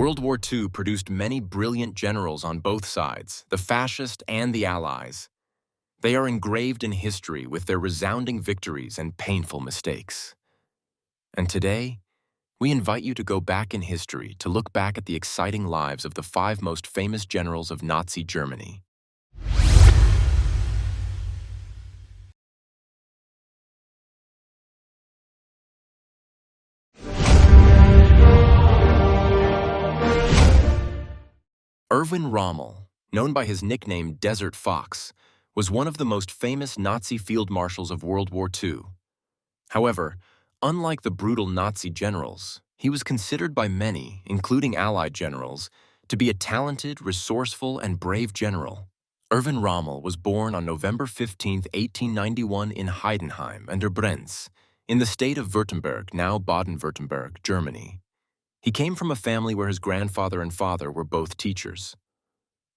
World War II produced many brilliant generals on both sides, the fascist and the Allies. They are engraved in history with their resounding victories and painful mistakes. And today, we invite you to go back in history to look back at the exciting lives of the 5 most famous generals of Nazi Germany. Erwin Rommel, known by his nickname Desert Fox, was one of the most famous Nazi field marshals of World War II. However, unlike the brutal Nazi generals, he was considered by many, including Allied generals, to be a talented, resourceful, and brave general. Erwin Rommel was born on November 15, 1891 in Heidenheim an der Brenz, in the state of Württemberg, now Baden-Württemberg, Germany. He came from a family where his grandfather and father were both teachers.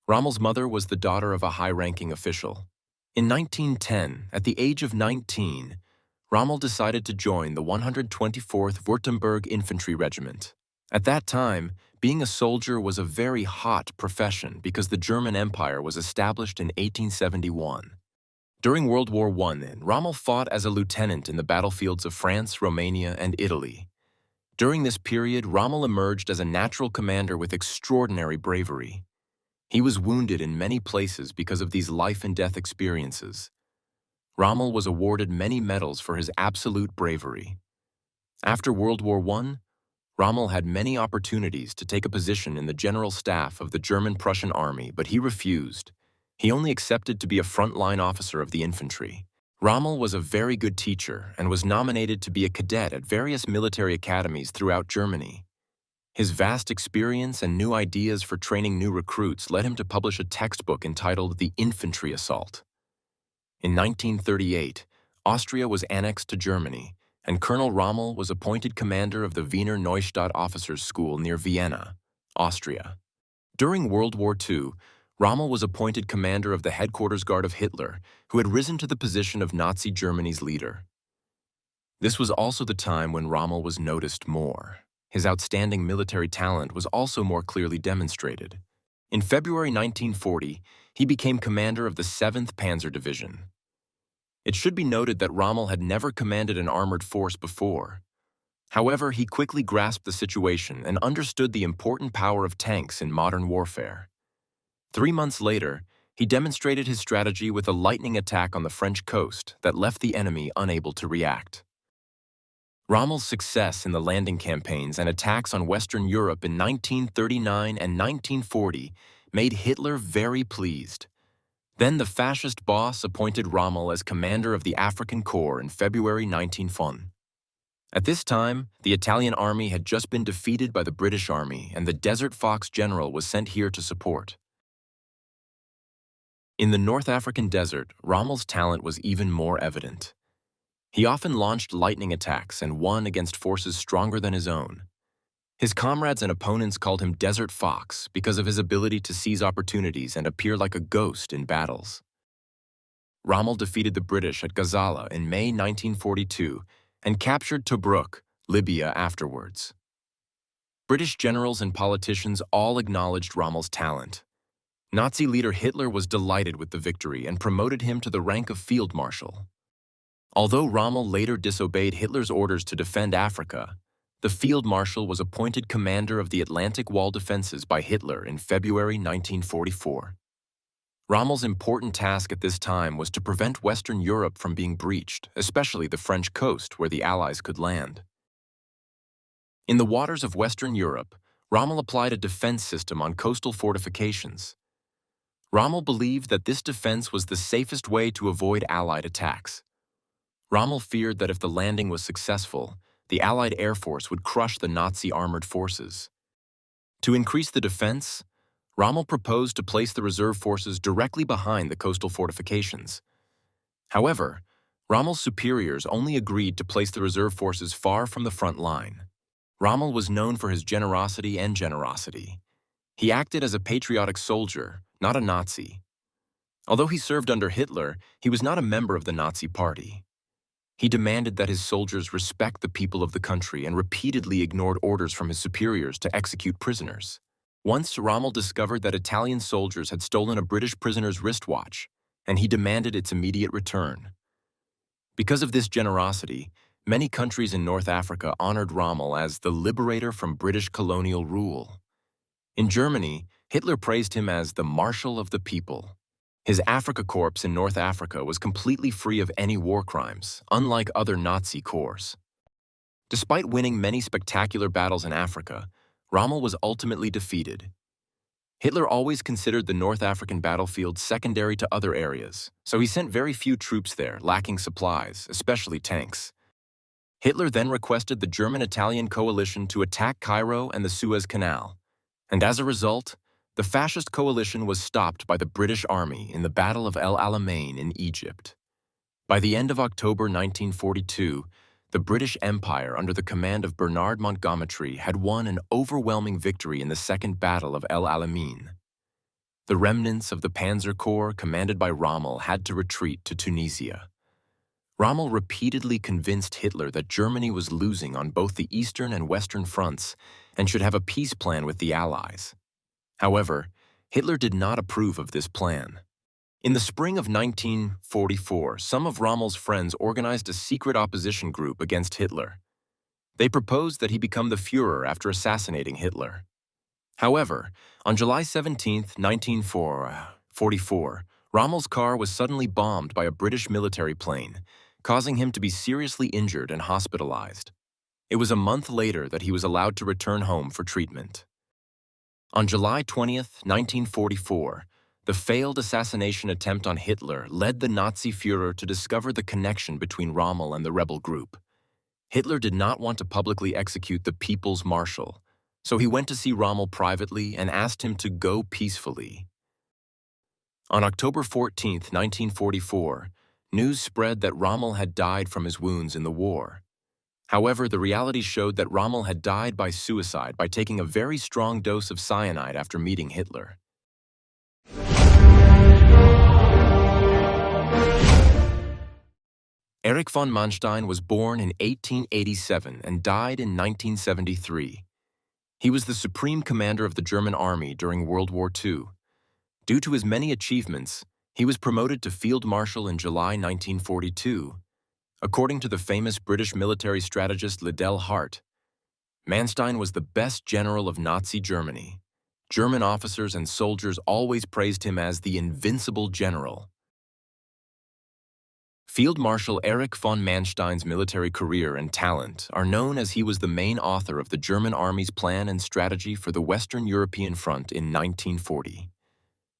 Rommel's mother was the daughter of a high-ranking official. In 1910, at the age of 19, Rommel decided to join the 124th Württemberg Infantry Regiment. At that time, being a soldier was a very hot profession because the German Empire was established in 1871. During World War I, Rommel fought as a lieutenant in the battlefields of France, Romania, and Italy. During this period, Rommel emerged as a natural commander with extraordinary bravery. He was wounded in many places because of these life-and-death experiences. Rommel was awarded many medals for his absolute bravery. After World War I, Rommel had many opportunities to take a position in the general staff of the German-Prussian army, but he refused. He only accepted to be a frontline officer of the infantry. Rommel was a very good teacher and was nominated to be a cadet at various military academies throughout Germany. His vast experience and new ideas for training new recruits led him to publish a textbook entitled The Infantry Assault. In 1938, Austria was annexed to Germany, and Colonel Rommel was appointed commander of the Wiener Neustadt Officers' School near Vienna, Austria. During World War II, Rommel was appointed commander of the headquarters guard of Hitler, who had risen to the position of Nazi Germany's leader. This was also the time when Rommel was noticed more. His outstanding military talent was also more clearly demonstrated. In February 1940, he became commander of the 7th Panzer Division. It should be noted that Rommel had never commanded an armored force before. However, he quickly grasped the situation and understood the important power of tanks in modern warfare. 3 months later, he demonstrated his strategy with a lightning attack on the French coast that left the enemy unable to react. Rommel's success in the landing campaigns and attacks on Western Europe in 1939 and 1940 made Hitler very pleased. Then the fascist boss appointed Rommel as commander of the African Corps in February 1940. At this time, the Italian army had just been defeated by the British army, and the Desert Fox general was sent here to support. In the North African desert, Rommel's talent was even more evident. He often launched lightning attacks and won against forces stronger than his own. His comrades and opponents called him Desert Fox because of his ability to seize opportunities and appear like a ghost in battles. Rommel defeated the British at Gazala in May 1942 and captured Tobruk, Libya, afterwards. British generals and politicians all acknowledged Rommel's talent. Nazi leader Hitler was delighted with the victory and promoted him to the rank of field marshal. Although Rommel later disobeyed Hitler's orders to defend Africa, the field marshal was appointed commander of the Atlantic Wall defenses by Hitler in February 1944. Rommel's important task at this time was to prevent Western Europe from being breached, especially the French coast where the Allies could land. In the waters of Western Europe, Rommel applied a defense system on coastal fortifications. Rommel believed that this defense was the safest way to avoid Allied attacks. Rommel feared that if the landing was successful, the Allied Air Force would crush the Nazi armored forces. To increase the defense, Rommel proposed to place the reserve forces directly behind the coastal fortifications. However, Rommel's superiors only agreed to place the reserve forces far from the front line. Rommel was known for his generosity and generosity. He acted as a patriotic soldier, not a Nazi. Although he served under Hitler, he was not a member of the Nazi Party. He demanded that his soldiers respect the people of the country and repeatedly ignored orders from his superiors to execute prisoners. Once, Rommel discovered that Italian soldiers had stolen a British prisoner's wristwatch, and he demanded its immediate return. Because of this generosity, many countries in North Africa honored Rommel as the liberator from British colonial rule. In Germany, Hitler praised him as the Marshal of the People. His Afrika Korps in North Africa was completely free of any war crimes, unlike other Nazi corps. Despite winning many spectacular battles in Africa, Rommel was ultimately defeated. Hitler always considered the North African battlefield secondary to other areas, so he sent very few troops there, lacking supplies, especially tanks. Hitler then requested the German-Italian coalition to attack Cairo and the Suez Canal, and as a result, the fascist coalition was stopped by the British Army in the Battle of El Alamein in Egypt. By the end of October 1942, the British Empire under the command of Bernard Montgomery had won an overwhelming victory in the Second Battle of El Alamein. The remnants of the Panzer Corps commanded by Rommel had to retreat to Tunisia. Rommel repeatedly convinced Hitler that Germany was losing on both the eastern and western fronts and should have a peace plan with the Allies. However, Hitler did not approve of this plan. In the spring of 1944, some of Rommel's friends organized a secret opposition group against Hitler. They proposed that he become the Führer after assassinating Hitler. However, on July 17, 1944, Rommel's car was suddenly bombed by a British military plane, causing him to be seriously injured and hospitalized. It was a month later that he was allowed to return home for treatment. On July 20, 1944, the failed assassination attempt on Hitler led the Nazi Führer to discover the connection between Rommel and the rebel group. Hitler did not want to publicly execute the People's Marshal, so he went to see Rommel privately and asked him to go peacefully. On October 14, 1944, news spread that Rommel had died from his wounds in the war. However, the reality showed that Rommel had died by suicide by taking a very strong dose of cyanide after meeting Hitler. Erich von Manstein was born in 1887 and died in 1973. He was the supreme commander of the German army during World War II. Due to his many achievements, he was promoted to Field Marshal in July 1942. According to the famous British military strategist Liddell Hart, Manstein was the best general of Nazi Germany. German officers and soldiers always praised him as the invincible general. Field Marshal Erich von Manstein's military career and talent are known as he was the main author of the German Army's plan and strategy for the Western European Front in 1940.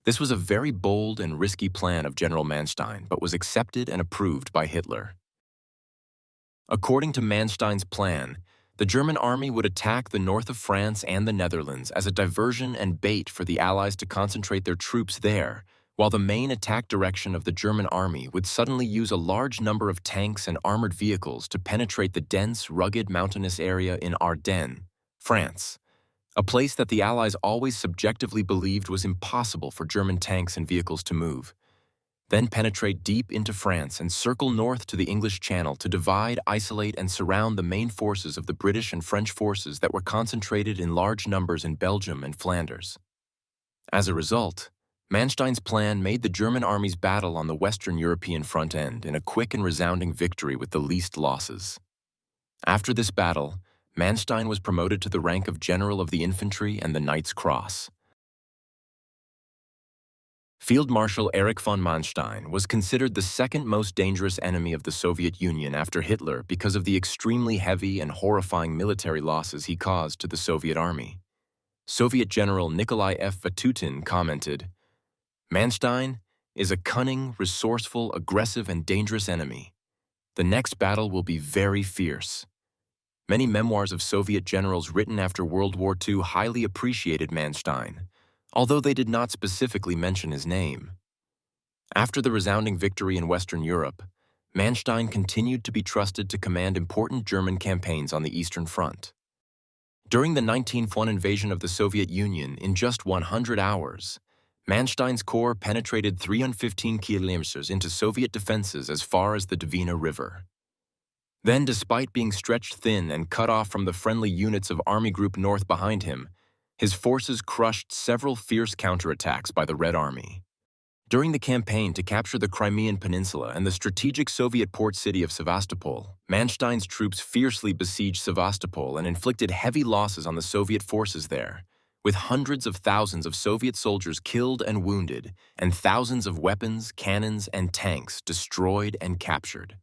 This was a very bold and risky plan of General Manstein, but was accepted and approved by Hitler. According to Manstein's plan, the German army would attack the north of France and the Netherlands as a diversion and bait for the Allies to concentrate their troops there, while the main attack direction of the German army would suddenly use a large number of tanks and armored vehicles to penetrate the dense, rugged mountainous area in Ardennes, France, a place that the Allies always subjectively believed was impossible for German tanks and vehicles to move. Then penetrate deep into France and circle north to the English Channel to divide, isolate, and surround the main forces of the British and French forces that were concentrated in large numbers in Belgium and Flanders. As a result, Manstein's plan made the German army's battle on the Western European front end in a quick and resounding victory with the least losses. After this battle, Manstein was promoted to the rank of General of the Infantry and the Knight's Cross. Field Marshal Erich von Manstein was considered the second most dangerous enemy of the Soviet Union after Hitler because of the extremely heavy and horrifying military losses he caused to the Soviet army. Soviet General Nikolai F. Vatutin commented, "Manstein is a cunning, resourceful, aggressive, and dangerous enemy. The next battle will be very fierce." Many memoirs of Soviet generals written after World War II highly appreciated Manstein, although they did not specifically mention his name. After the resounding victory in Western Europe, Manstein continued to be trusted to command important German campaigns on the Eastern Front. During the 1941 invasion of the Soviet Union, in just 100 hours, Manstein's corps penetrated 315 kilometers into Soviet defenses as far as the Dvina River. Then, despite being stretched thin and cut off from the friendly units of Army Group North behind him, his forces crushed several fierce counterattacks by the Red Army. During the campaign to capture the Crimean Peninsula and the strategic Soviet port city of Sevastopol, Manstein's troops fiercely besieged Sevastopol and inflicted heavy losses on the Soviet forces there, with hundreds of thousands of Soviet soldiers killed and wounded, and thousands of weapons, cannons, and tanks destroyed and captured.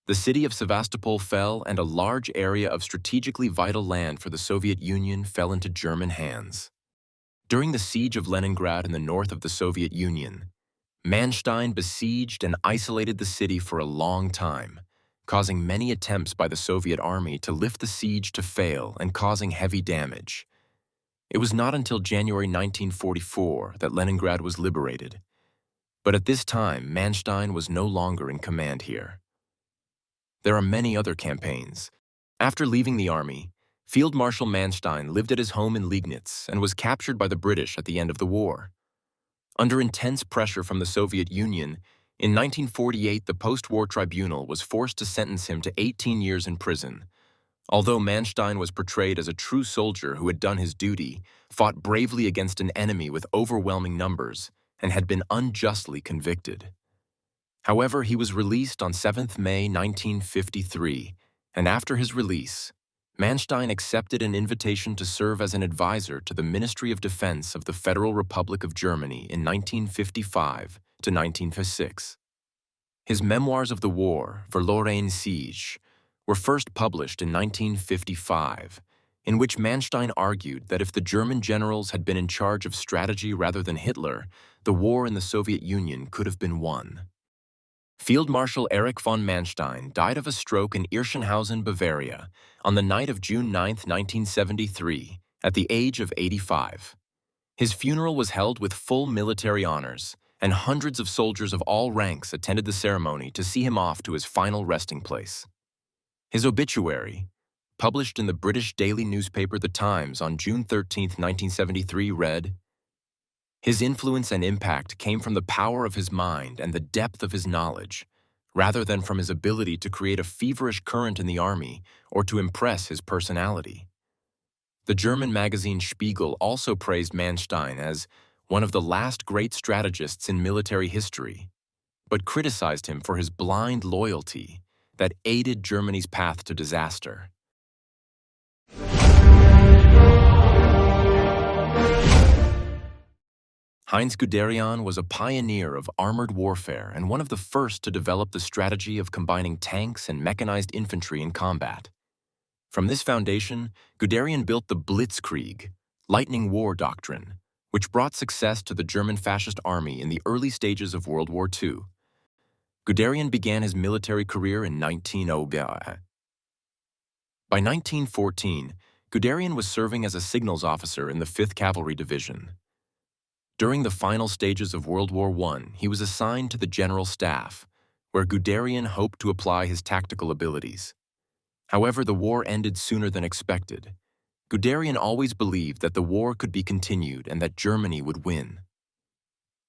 The city of Sevastopol fell, and a large area of strategically vital land for the Soviet Union fell into German hands. During the siege of Leningrad in the north of the Soviet Union, Manstein besieged and isolated the city for a long time, causing many attempts by the Soviet army to lift the siege to fail and causing heavy damage. It was not until January 1944 that Leningrad was liberated, but at this time Manstein was no longer in command here. There are many other campaigns. After leaving the army, Field Marshal Manstein lived at his home in Liegnitz and was captured by the British at the end of the war. Under intense pressure from the Soviet Union, in 1948 the post-war tribunal was forced to sentence him to 18 years in prison. Although Manstein was portrayed as a true soldier who had done his duty, fought bravely against an enemy with overwhelming numbers, and had been unjustly convicted. However, he was released on 7th May 1953, and after his release, Manstein accepted an invitation to serve as an advisor to the Ministry of Defense of the Federal Republic of Germany in 1955 to 1956. His memoirs of the war, Verloren Siege, were first published in 1955, in which Manstein argued that if the German generals had been in charge of strategy rather than Hitler, the war in the Soviet Union could have been won. Field Marshal Erich von Manstein died of a stroke in Irschenhausen, Bavaria, on the night of June 9, 1973, at the age of 85. His funeral was held with full military honors, and hundreds of soldiers of all ranks attended the ceremony to see him off to his final resting place. His obituary, published in the British daily newspaper The Times on June 13, 1973, read, "His influence and impact came from the power of his mind and the depth of his knowledge, rather than from his ability to create a feverish current in the army or to impress his personality." The German magazine Spiegel also praised Manstein as one of the last great strategists in military history, but criticized him for his blind loyalty that aided Germany's path to disaster. Heinz Guderian was a pioneer of armored warfare and one of the first to develop the strategy of combining tanks and mechanized infantry in combat. From this foundation, Guderian built the Blitzkrieg, lightning war doctrine, which brought success to the German fascist army in the early stages of World War II. Guderian began his military career in 1900. By 1914, Guderian was serving as a signals officer in the 5th Cavalry Division. During the final stages of World War I, he was assigned to the General Staff, where Guderian hoped to apply his tactical abilities. However, the war ended sooner than expected. Guderian always believed that the war could be continued and that Germany would win.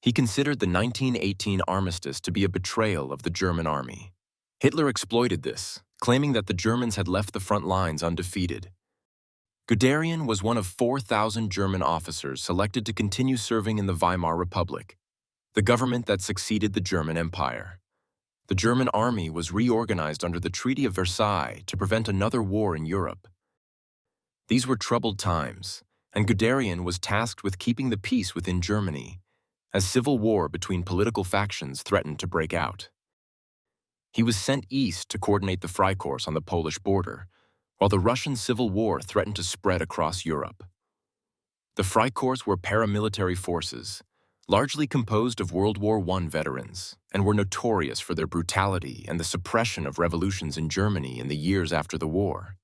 He considered the 1918 armistice to be a betrayal of the German army. Hitler exploited this, claiming that the Germans had left the front lines undefeated. Guderian was one of 4,000 German officers selected to continue serving in the Weimar Republic, the government that succeeded the German Empire. The German army was reorganized under the Treaty of Versailles to prevent another war in Europe. These were troubled times, and Guderian was tasked with keeping the peace within Germany, as civil war between political factions threatened to break out. He was sent east to coordinate the Freikorps on the Polish border, while the Russian Civil War threatened to spread across Europe. The Freikorps were paramilitary forces, largely composed of World War I veterans, and were notorious for their brutality and the suppression of revolutions in Germany in the years after the war.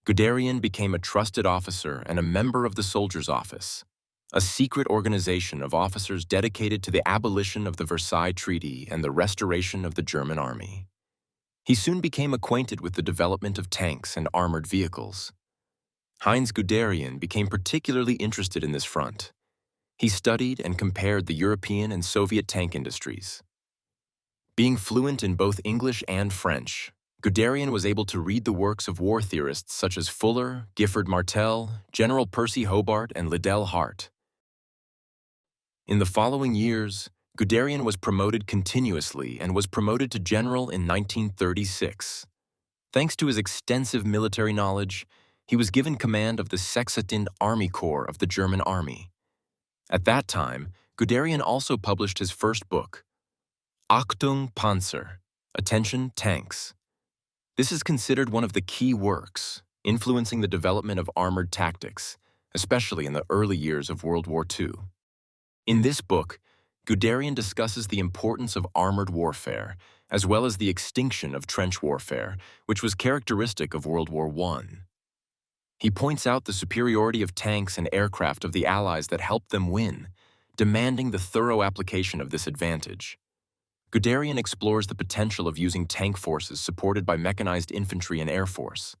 Guderian became a trusted officer and a member of the Soldiers' Office, a secret organization of officers dedicated to the abolition of the Versailles Treaty and the restoration of the German army. He soon became acquainted with the development of tanks and armored vehicles. Heinz Guderian became particularly interested in this front. He studied and compared the European and Soviet tank industries. Being fluent in both English and French, Guderian was able to read the works of war theorists such as Fuller, Gifford Martel, General Percy Hobart, and Liddell Hart. In the following years, Guderian was promoted continuously and was promoted to general in 1936. Thanks to his extensive military knowledge, he was given command of the 16th Army Corps of the German Army. At that time, Guderian also published his first book, Achtung Panzer, Attention Tanks. This is considered one of the key works, influencing the development of armored tactics, especially in the early years of World War II. In this book, Guderian discusses the importance of armored warfare, as well as the extinction of trench warfare, which was characteristic of World War I. He points out the superiority of tanks and aircraft of the Allies that helped them win, demanding the thorough application of this advantage. Guderian explores the potential of using tank forces supported by mechanized infantry and air force.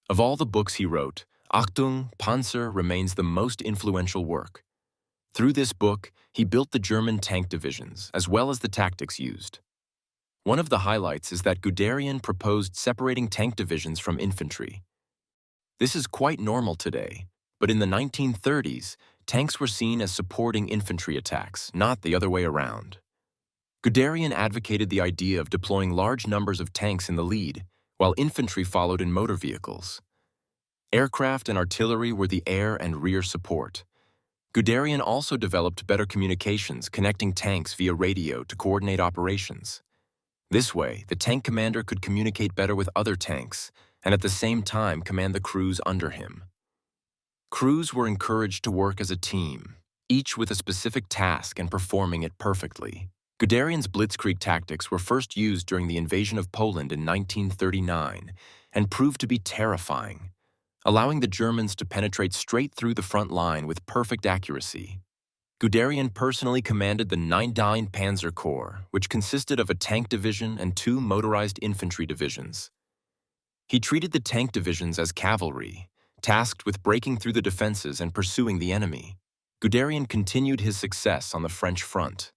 Of all the books he wrote, Achtung, Panzer remains the most influential work. Through this book, he built the German tank divisions, as well as the tactics used. One of the highlights is that Guderian proposed separating tank divisions from infantry. This is quite normal today, but in the 1930s, tanks were seen as supporting infantry attacks, not the other way around. Guderian advocated the idea of deploying large numbers of tanks in the lead, while infantry followed in motor vehicles. Aircraft and artillery were the air and rear support. Guderian also developed better communications, connecting tanks via radio to coordinate operations. This way, the tank commander could communicate better with other tanks, and at the same time command the crews under him. Crews were encouraged to work as a team, each with a specific task and performing it perfectly. Guderian's blitzkrieg tactics were first used during the invasion of Poland in 1939 and proved to be terrifying, allowing the Germans to penetrate straight through the front line with perfect accuracy. Guderian personally commanded the 9th Panzer Corps, which consisted of a tank division and 2 motorized infantry divisions. He treated the tank divisions as cavalry, tasked with breaking through the defenses and pursuing the enemy. Guderian continued his success on the French front,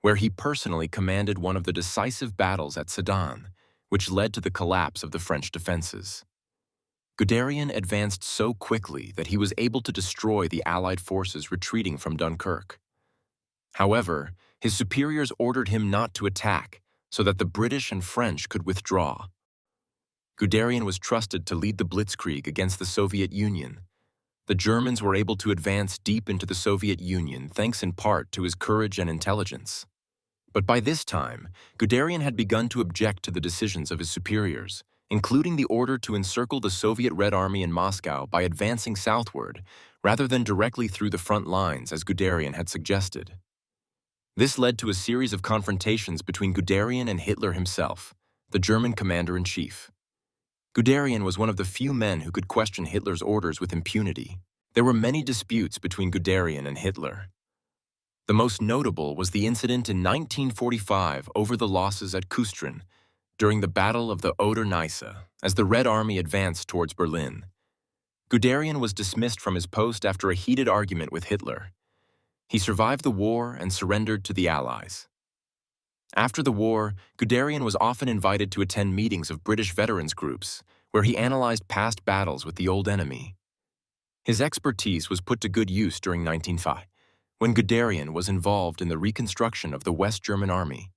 where he personally commanded one of the decisive battles at Sedan, which led to the collapse of the French defenses. Guderian advanced so quickly that he was able to destroy the Allied forces retreating from Dunkirk. However, his superiors ordered him not to attack so that the British and French could withdraw. Guderian was trusted to lead the blitzkrieg against the Soviet Union. The Germans were able to advance deep into the Soviet Union thanks in part to his courage and intelligence. But by this time, Guderian had begun to object to the decisions of his superiors, including the order to encircle the Soviet Red Army in Moscow by advancing southward, rather than directly through the front lines as Guderian had suggested. This led to a series of confrontations between Guderian and Hitler himself, the German commander-in-chief. Guderian was one of the few men who could question Hitler's orders with impunity. There were many disputes between Guderian and Hitler. The most notable was the incident in 1945 over the losses at Kustrin, during the Battle of the Oder-Neisse, as the Red Army advanced towards Berlin. Guderian was dismissed from his post after a heated argument with Hitler. He survived the war and surrendered to the Allies. After the war, Guderian was often invited to attend meetings of British veterans groups, where he analyzed past battles with the old enemy. His expertise was put to good use during 1905, when Guderian was involved in the reconstruction of the West German Army.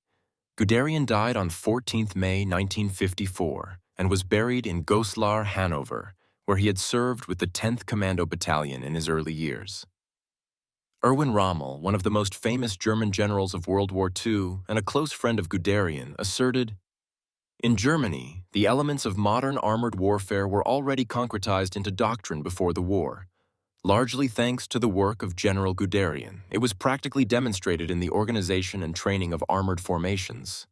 Guderian died on 14 May 1954 and was buried in Goslar, Hanover, where he had served with the 10th Commando Battalion in his early years. Erwin Rommel, one of the most famous German generals of World War II and a close friend of Guderian, asserted, "In Germany, the elements of modern armored warfare were already concretized into doctrine before the war. Largely thanks to the work of General Guderian, it was practically demonstrated in the organization and training of armored formations."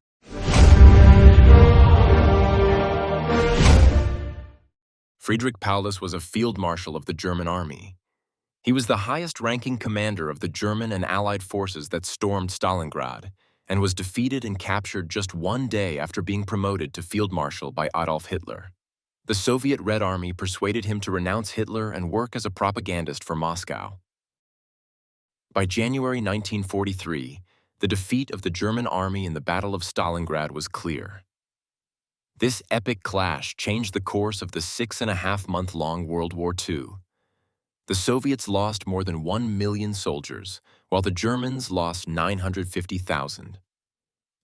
Friedrich Paulus was a field marshal of the German army. He was the highest-ranking commander of the German and Allied forces that stormed Stalingrad, and was defeated and captured just one day after being promoted to field marshal by Adolf Hitler. The Soviet Red Army persuaded him to renounce Hitler and work as a propagandist for Moscow. By January 1943, the defeat of the German army in the Battle of Stalingrad was clear. This epic clash changed the course of the 6.5-month-long World War II. The Soviets lost more than 1 million soldiers, while the Germans lost 950,000.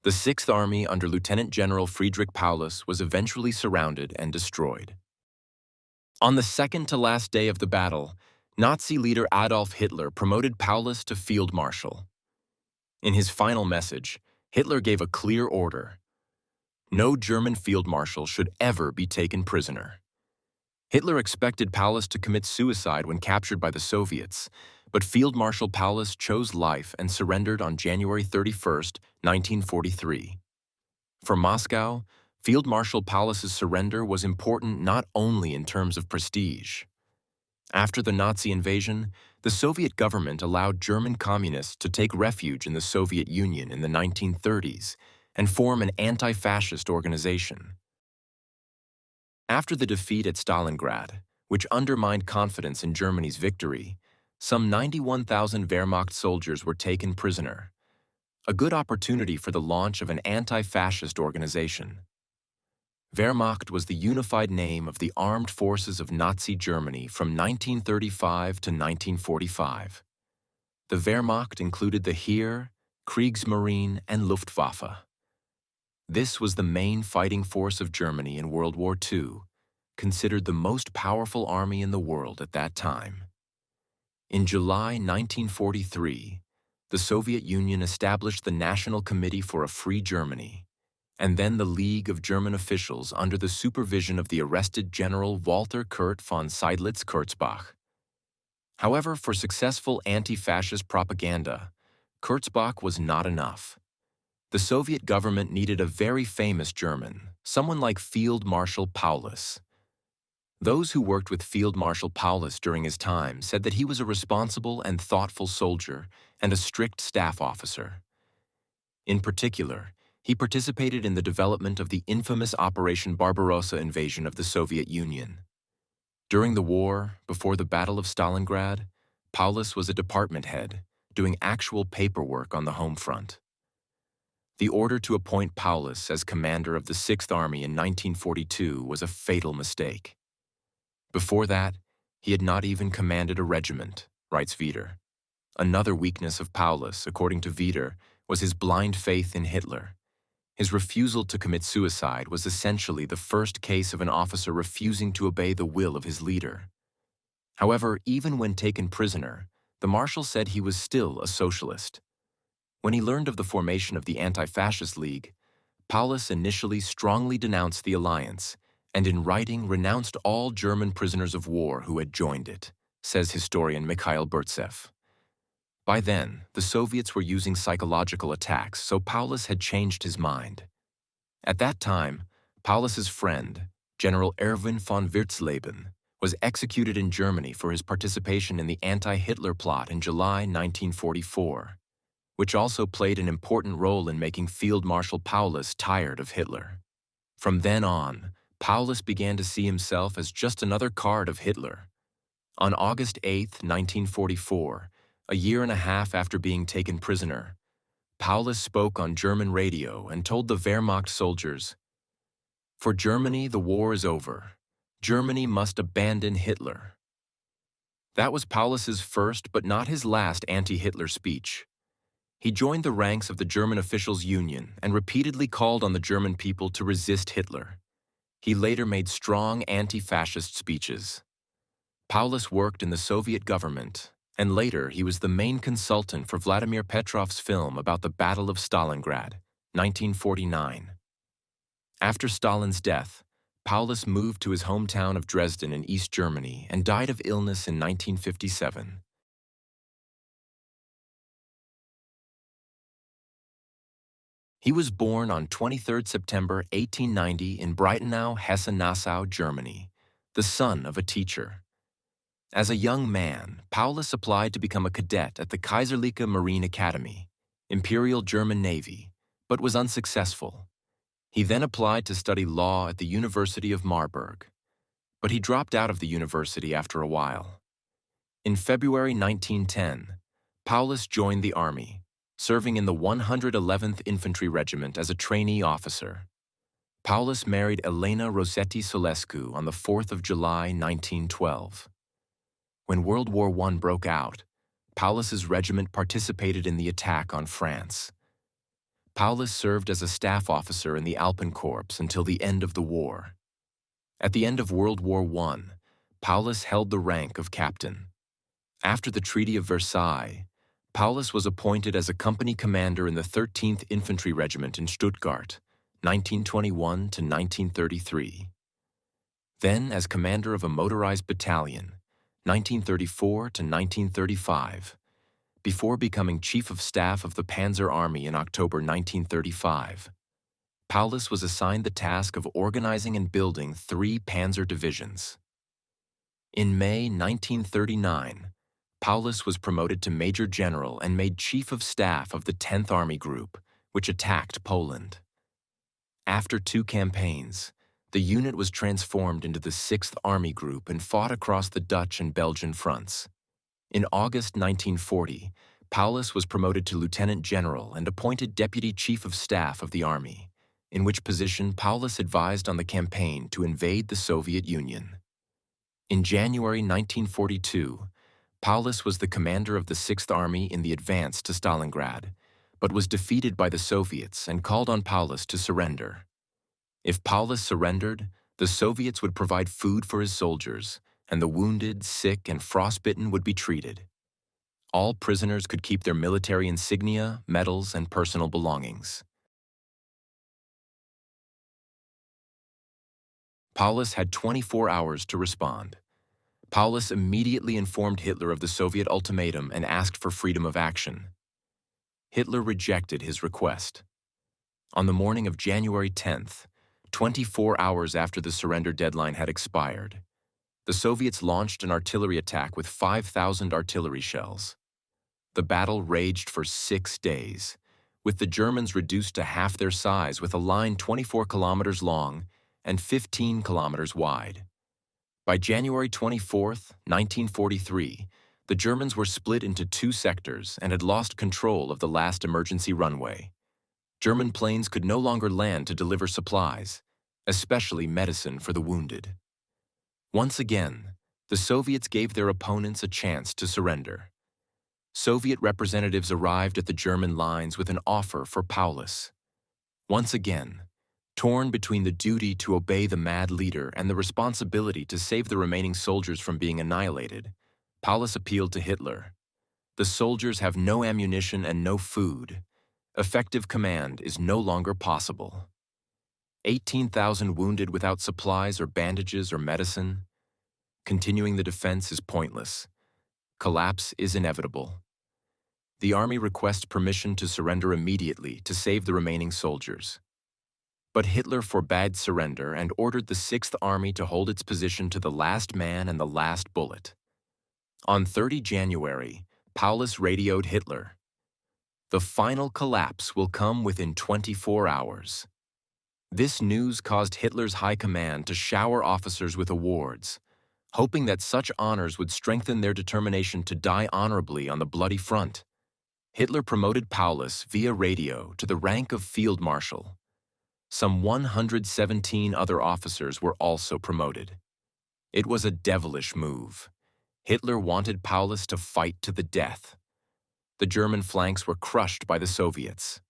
The Sixth Army under Lieutenant General Friedrich Paulus was eventually surrounded and destroyed. On the second-to-last day of the battle, Nazi leader Adolf Hitler promoted Paulus to Field Marshal. In his final message, Hitler gave a clear order: no German field marshal should ever be taken prisoner. Hitler expected Paulus to commit suicide when captured by the Soviets, but Field Marshal Paulus chose life and surrendered on January 31, 1943. For Moscow, Field Marshal Paulus's surrender was important not only in terms of prestige. After the Nazi invasion, the Soviet government allowed German communists to take refuge in the Soviet Union in the 1930s and form an anti-fascist organization. After the defeat at Stalingrad, which undermined confidence in Germany's victory, some 91,000 Wehrmacht soldiers were taken prisoner, a good opportunity for the launch of an anti-fascist organization. Wehrmacht was the unified name of the armed forces of Nazi Germany from 1935 to 1945. The Wehrmacht included the Heer, Kriegsmarine, and Luftwaffe. This was the main fighting force of Germany in World War II, considered the most powerful army in the world at that time. In July 1943, the Soviet Union established the National Committee for a Free Germany, and then the League of German officials under the supervision of the arrested General Walter Kurt von Seydlitz-Kurzbach. However, for successful anti-fascist propaganda, Kurzbach was not enough. The Soviet government needed a very famous German, someone like Field Marshal Paulus. Those who worked with Field Marshal Paulus during his time said that he was a responsible and thoughtful soldier and a strict staff officer. In particular, he participated in the development of the infamous Operation Barbarossa invasion of the Soviet Union. During the war, before the Battle of Stalingrad, Paulus was a department head, doing actual paperwork on the home front. The order to appoint Paulus as commander of the Sixth Army in 1942 was a fatal mistake. Before that, he had not even commanded a regiment, writes Wieder. Another weakness of Paulus, according to Wieder, was his blind faith in Hitler. His refusal to commit suicide was essentially the first case of an officer refusing to obey the will of his leader. However, even when taken prisoner, the marshal said he was still a socialist. When he learned of the formation of the Anti-Fascist League, Paulus initially strongly denounced the alliance and in writing renounced all German prisoners of war who had joined it, says historian Mikhail Burtsev. By then, the Soviets were using psychological attacks, so Paulus had changed his mind. At that time, Paulus's friend, General Erwin von Wirzleben, was executed in Germany for his participation in the anti-Hitler plot in July 1944, which also played an important role in making Field Marshal Paulus tired of Hitler. From then on, Paulus began to see himself as just another card of Hitler. On August 8, 1944, a year and a half after being taken prisoner, Paulus spoke on German radio and told the Wehrmacht soldiers, "For Germany, the war is over. Germany must abandon Hitler." That was Paulus's first but not his last anti-Hitler speech. He joined the ranks of the German Officials' Union and repeatedly called on the German people to resist Hitler. He later made strong anti-fascist speeches. Paulus worked in the Soviet government, and later he was the main consultant for Vladimir Petrov's film about the Battle of Stalingrad, 1949. After Stalin's death, Paulus moved to his hometown of Dresden in East Germany and died of illness in 1957. He was born on 23 September 1890 in Breitenau, Hesse-Nassau, Germany, the son of a teacher. As a young man, Paulus applied to become a cadet at the Kaiserliche Marine Academy, Imperial German Navy, but was unsuccessful. He then applied to study law at the University of Marburg, but he dropped out of the university after a while. In February 1910, Paulus joined the army, serving in the 111th Infantry Regiment as a trainee officer. Paulus married Elena Rossetti Solescu on the 4th of July, 1912. When World War I broke out, Paulus's regiment participated in the attack on France. Paulus served as a staff officer in the Alpenkorps until the end of the war. At the end of World War I, Paulus held the rank of captain. After the Treaty of Versailles, Paulus was appointed as a company commander in the 13th Infantry Regiment in Stuttgart, 1921 to 1933. Then as commander of a motorized battalion, 1934 to 1935, before becoming Chief of Staff of the Panzer Army in October 1935. Paulus was assigned the task of organizing and building 3 panzer divisions. In May 1939, Paulus was promoted to Major General and made Chief of Staff of the 10th Army Group, which attacked Poland. After 2 campaigns, the unit was transformed into the 6th Army Group and fought across the Dutch and Belgian fronts. In August 1940, Paulus was promoted to Lieutenant General and appointed Deputy Chief of Staff of the Army, in which position Paulus advised on the campaign to invade the Soviet Union. In January 1942, Paulus was the commander of the 6th Army in the advance to Stalingrad, but was defeated by the Soviets and called on Paulus to surrender. If Paulus surrendered, the Soviets would provide food for his soldiers, and the wounded, sick, and frostbitten would be treated. All prisoners could keep their military insignia, medals, and personal belongings. Paulus had 24 hours to respond. Paulus immediately informed Hitler of the Soviet ultimatum and asked for freedom of action. Hitler rejected his request. On the morning of January 10th, 24 hours after the surrender deadline had expired, the Soviets launched an artillery attack with 5,000 artillery shells. The battle raged for 6 days, with the Germans reduced to half their size with a line 24 kilometers long and 15 kilometers wide. By January 24, 1943, the Germans were split into 2 sectors and had lost control of the last emergency runway. German planes could no longer land to deliver supplies, especially medicine for the wounded. Once again, the Soviets gave their opponents a chance to surrender. Soviet representatives arrived at the German lines with an offer for Paulus. Once again, torn between the duty to obey the mad leader and the responsibility to save the remaining soldiers from being annihilated, Paulus appealed to Hitler. The soldiers have no ammunition and no food. Effective command is no longer possible. 18,000 wounded without supplies or bandages or medicine. Continuing the defense is pointless. Collapse is inevitable. The army requests permission to surrender immediately to save the remaining soldiers. But Hitler forbade surrender and ordered the 6th Army to hold its position to the last man and the last bullet. On 30 January, Paulus radioed Hitler. The final collapse will come within 24 hours. This news caused Hitler's high command to shower officers with awards, hoping that such honors would strengthen their determination to die honorably on the bloody front. Hitler promoted Paulus via radio to the rank of Field Marshal. Some 117 other officers were also promoted. It was a devilish move. Hitler wanted Paulus to fight to the death. The German flanks were crushed by the Soviets.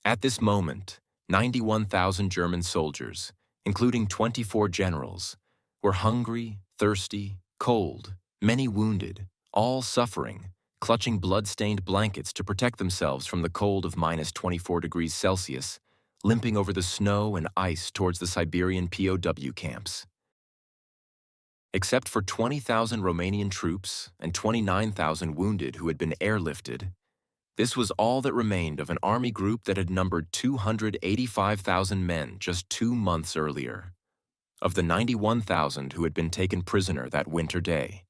At this moment, 91,000 German soldiers, including 24 generals, were hungry, thirsty, cold, many wounded, all suffering, clutching blood-stained blankets to protect themselves from the cold of -24 degrees Celsius, limping over the snow and ice towards the Siberian POW camps. Except for 20,000 Romanian troops and 29,000 wounded who had been airlifted, this was all that remained of an army group that had numbered 285,000 men just 2 months earlier. Of the 91,000 who had been taken prisoner that winter day.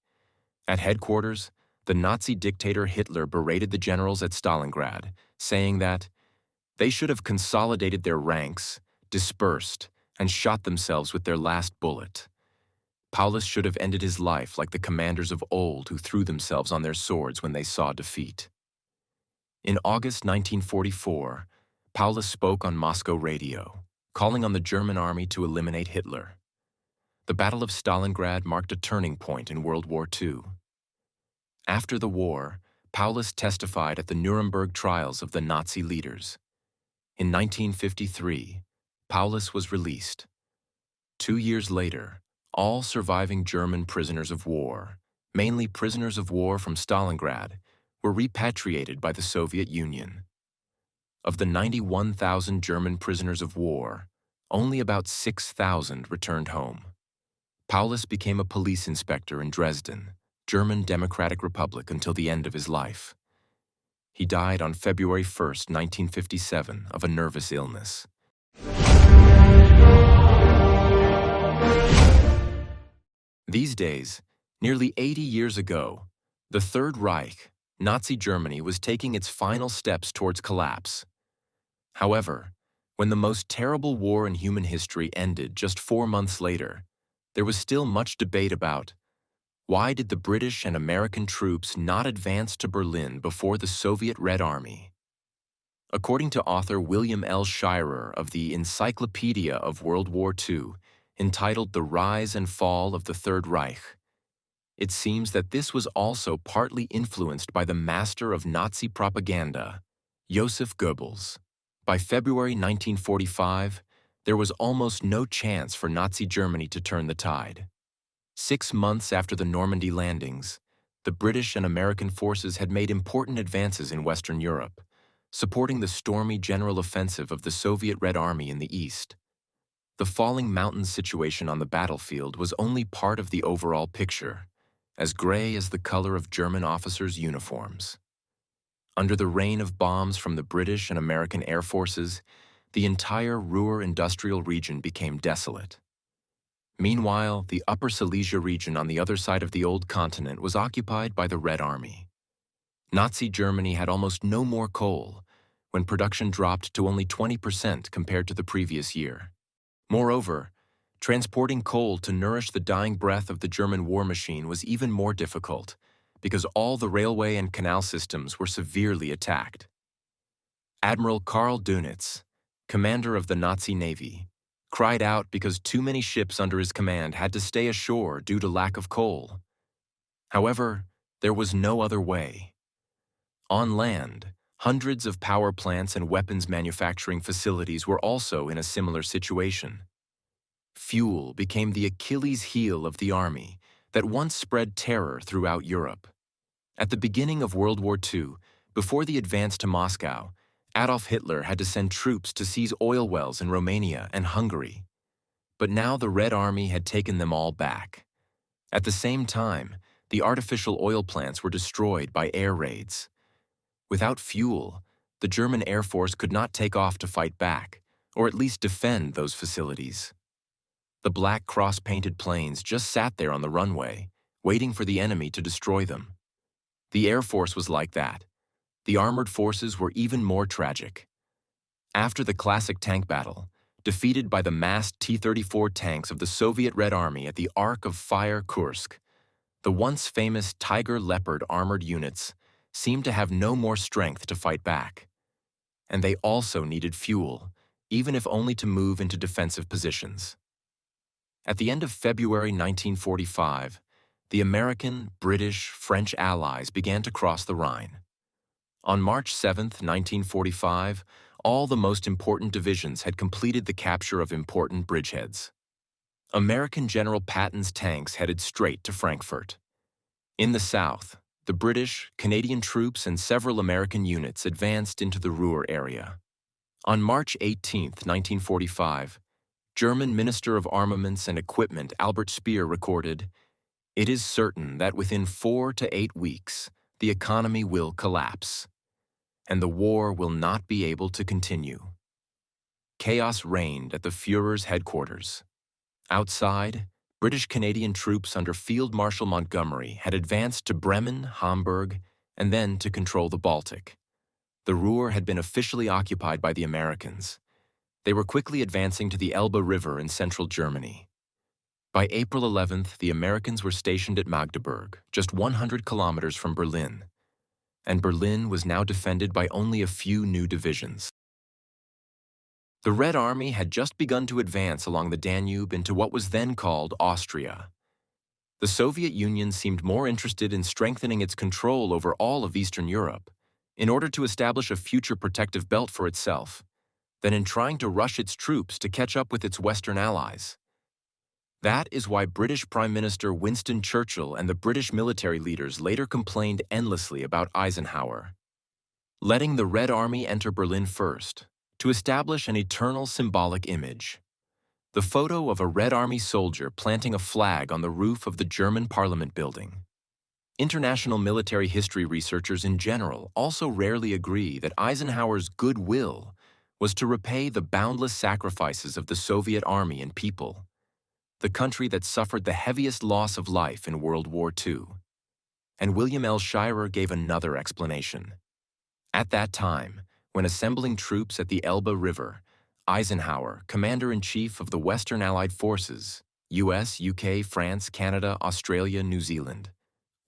At headquarters, the Nazi dictator Hitler berated the generals at Stalingrad, saying that they should have consolidated their ranks, dispersed, and shot themselves with their last bullet. Paulus should have ended his life like the commanders of old who threw themselves on their swords when they saw defeat. In August 1944, Paulus spoke on Moscow radio, calling on the German army to eliminate Hitler. The Battle of Stalingrad marked a turning point in World War II. After the war, Paulus testified at the Nuremberg trials of the Nazi leaders. In 1953, Paulus was released. 2 years later, all surviving German prisoners of war, mainly prisoners of war from Stalingrad, were repatriated by the Soviet Union. Of the 91,000 German prisoners of war, only about 6,000 returned home. Paulus became a police inspector in Dresden, German Democratic Republic, until the end of his life. He died on February 1, 1957, of a nervous illness. These days, nearly 80 years ago, the Third Reich, Nazi Germany, was taking its final steps towards collapse. However, when the most terrible war in human history ended just 4 months later, there was still much debate about why did the British and American troops not advance to Berlin before the Soviet Red Army? According to author William L. Shirer of the Encyclopedia of World War II, entitled The Rise and Fall of the Third Reich, it seems that this was also partly influenced by the master of Nazi propaganda, Joseph Goebbels. By February 1945, there was almost no chance for Nazi Germany to turn the tide. 6 months after the Normandy landings, the British and American forces had made important advances in Western Europe, supporting the stormy general offensive of the Soviet Red Army in the east. The falling mountains situation on the battlefield was only part of the overall picture, as gray as the color of German officers' uniforms. Under the rain of bombs from the British and American air forces, the entire Ruhr industrial region became desolate. Meanwhile, the Upper Silesia region on the other side of the old continent was occupied by the Red Army. Nazi Germany had almost no more coal, when production dropped to only 20% compared to the previous year. Moreover, transporting coal to nourish the dying breath of the German war machine was even more difficult, because all the railway and canal systems were severely attacked. Admiral Karl Dönitz, commander of the Nazi Navy, cried out because too many ships under his command had to stay ashore due to lack of coal. However, there was no other way. On land, hundreds of power plants and weapons manufacturing facilities were also in a similar situation. Fuel became the Achilles heel of the army that once spread terror throughout Europe. At the beginning of World War II, before the advance to Moscow, Adolf Hitler had to send troops to seize oil wells in Romania and Hungary. But now the Red Army had taken them all back. At the same time, the artificial oil plants were destroyed by air raids. Without fuel, the German Air Force could not take off to fight back, or at least defend those facilities. The black cross-painted planes just sat there on the runway, waiting for the enemy to destroy them. The Air Force was like that. The armored forces were even more tragic. After the classic tank battle, defeated by the massed T-34 tanks of the Soviet Red Army at the Arc of Fire Kursk, the once famous Tiger Leopard armored units seemed to have no more strength to fight back. And they also needed fuel, even if only to move into defensive positions. At the end of February 1945, the American, British, French allies began to cross the Rhine. On March 7, 1945, all the most important divisions had completed the capture of important bridgeheads. American General Patton's tanks headed straight to Frankfurt. In the south, the British, Canadian troops, and several American units advanced into the Ruhr area. On March 18, 1945, German Minister of Armaments and Equipment Albert Speer recorded, "It is certain that within 4 to 8 weeks, the economy will collapse, and the war will not be able to continue." Chaos reigned at the Führer's headquarters. Outside, British-Canadian troops under Field Marshal Montgomery had advanced to Bremen, Hamburg, and then to control the Baltic. The Ruhr had been officially occupied by the Americans. They were quickly advancing to the Elbe River in central Germany. By April 11th, the Americans were stationed at Magdeburg, just 100 kilometers from Berlin, and Berlin was now defended by only a few new divisions. The Red Army had just begun to advance along the Danube into what was then called Austria. The Soviet Union seemed more interested in strengthening its control over all of Eastern Europe in order to establish a future protective belt for itself than in trying to rush its troops to catch up with its Western allies. That is why British Prime Minister Winston Churchill and the British military leaders later complained endlessly about Eisenhower, letting the Red Army enter Berlin first to establish an eternal symbolic image. The photo of a Red Army soldier planting a flag on the roof of the German Parliament building. International military history researchers in general also rarely agree that Eisenhower's goodwill was to repay the boundless sacrifices of the Soviet army and people, the country that suffered the heaviest loss of life in World War II. And William L. Shirer gave another explanation. At that time, when assembling troops at the Elbe River, Eisenhower, Commander-in-Chief of the Western Allied Forces, US, UK, France, Canada, Australia, New Zealand,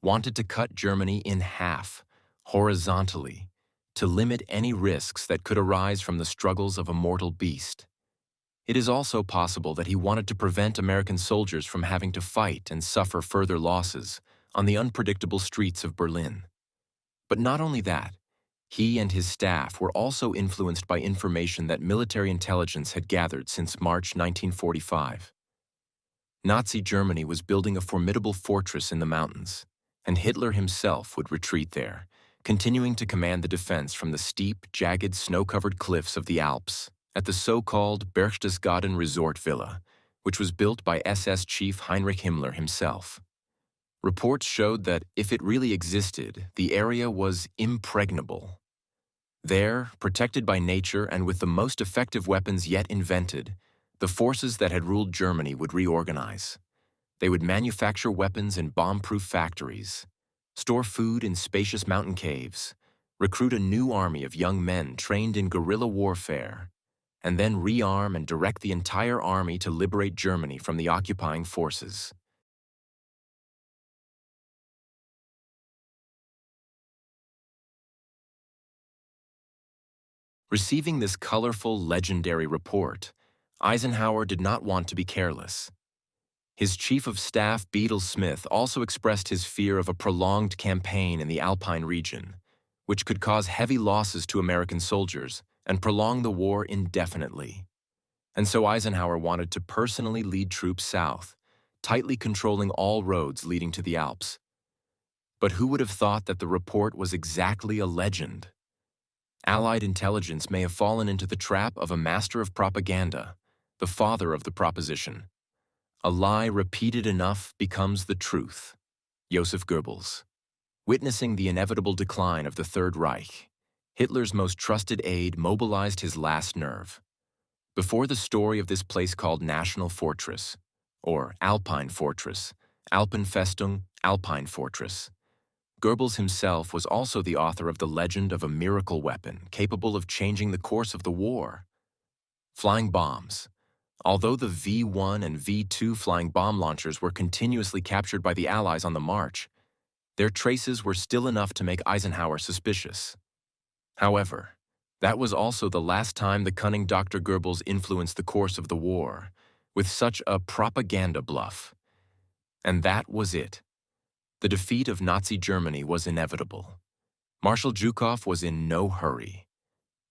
wanted to cut Germany in half, horizontally, to limit any risks that could arise from the struggles of a mortal beast. It is also possible that he wanted to prevent American soldiers from having to fight and suffer further losses on the unpredictable streets of Berlin. But not only that, he and his staff were also influenced by information that military intelligence had gathered since March 1945. Nazi Germany was building a formidable fortress in the mountains, and Hitler himself would retreat there, continuing to command the defense from the steep, jagged, snow-covered cliffs of the Alps at the so-called Berchtesgaden Resort Villa, which was built by SS Chief Heinrich Himmler himself. Reports showed that if it really existed, the area was impregnable. There, protected by nature and with the most effective weapons yet invented, the forces that had ruled Germany would reorganize. They would manufacture weapons in bomb-proof factories, store food in spacious mountain caves, recruit a new army of young men trained in guerrilla warfare, and then rearm and direct the entire army to liberate Germany from the occupying forces. Receiving this colorful, legendary report, Eisenhower did not want to be careless. His chief of staff, Bedell Smith, also expressed his fear of a prolonged campaign in the Alpine region, which could cause heavy losses to American soldiers and prolong the war indefinitely. And so Eisenhower wanted to personally lead troops south, tightly controlling all roads leading to the Alps. But who would have thought that the report was exactly a legend? Allied intelligence may have fallen into the trap of a master of propaganda, the father of the proposition. A lie repeated enough becomes the truth. Joseph Goebbels. Witnessing the inevitable decline of the Third Reich, Hitler's most trusted aide mobilized his last nerve. Before the story of this place called National Fortress, or Alpine Fortress, Alpenfestung, Alpine Fortress, Goebbels himself was also the author of the legend of a miracle weapon capable of changing the course of the war. Flying bombs. Although the V-1 and V-2 flying bomb launchers were continuously captured by the Allies on the march, their traces were still enough to make Eisenhower suspicious. However, that was also the last time the cunning Dr. Goebbels influenced the course of the war with such a propaganda bluff. And that was it. The defeat of Nazi Germany was inevitable. Marshal Zhukov was in no hurry.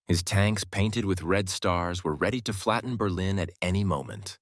His tanks painted with red stars were ready to flatten Berlin at any moment.